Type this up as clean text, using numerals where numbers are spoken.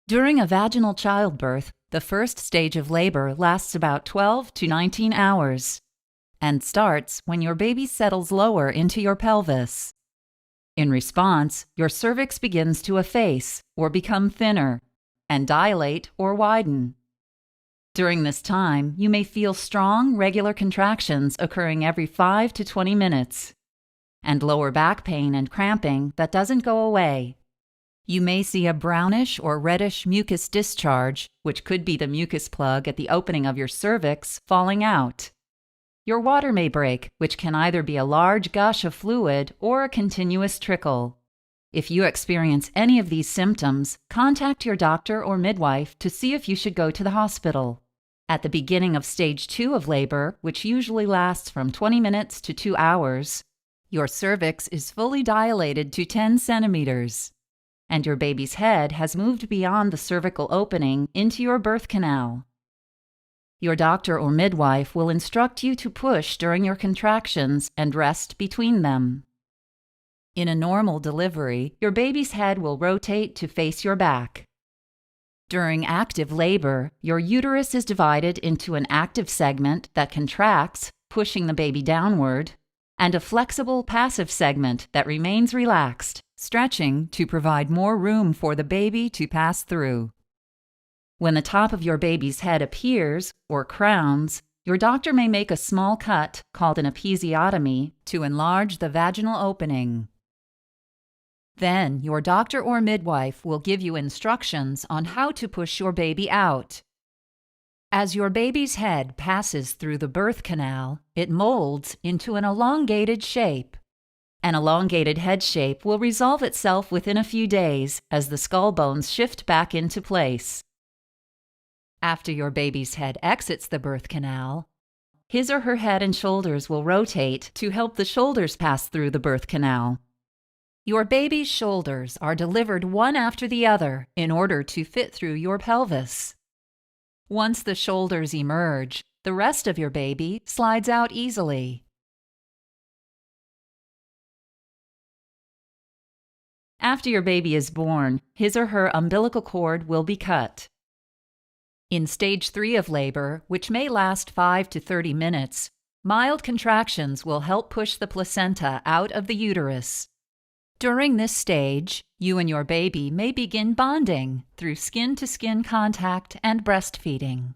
During a vaginal childbirth, the first stage of labor lasts about 12 to 19 hours and starts when your baby settles lower into your pelvis. In response, your cervix begins to efface or become thinner and dilate or widen. During this time, you may feel strong, regular contractions occurring every 5 to 20 minutes and lower back pain and cramping that doesn't go away. You may see a brownish or reddish mucus discharge, which could be the mucus plug at the opening of your cervix, falling out. Your water may break, which can either be a large gush of fluid or a continuous trickle. If you experience any of these symptoms, contact your doctor or midwife to see if you should go to the hospital. At the beginning of stage 2 of labor, which usually lasts from 20 minutes to 2 hours, your cervix is fully dilated to 10 centimeters, and your baby's head has moved beyond the cervical opening into your birth canal. Your doctor or midwife will instruct you to push during your contractions and rest between them. In a normal delivery, your baby's head will rotate to face your back. During active labor, your uterus is divided into an active segment that contracts, pushing the baby downward, and a flexible passive segment that remains relaxed, stretching to provide more room for the baby to pass through. When the top of your baby's head appears, or crowns, your doctor may make a small cut, called an episiotomy, to enlarge the vaginal opening. Then, your doctor or midwife will give you instructions on how to push your baby out. As your baby's head passes through the birth canal, it molds into an elongated shape. An elongated head shape will resolve itself within a few days as the skull bones shift back into place. After your baby's head exits the birth canal, his or her head and shoulders will rotate to help the shoulders pass through the birth canal. Your baby's shoulders are delivered one after the other in order to fit through your pelvis. Once the shoulders emerge, the rest of your baby slides out easily. After your baby is born, his or her umbilical cord will be cut. In stage 3 of labor, which may last 5 to 30 minutes, mild contractions will help push the placenta out of the uterus. During this stage, you and your baby may begin bonding through skin-to-skin contact and breastfeeding.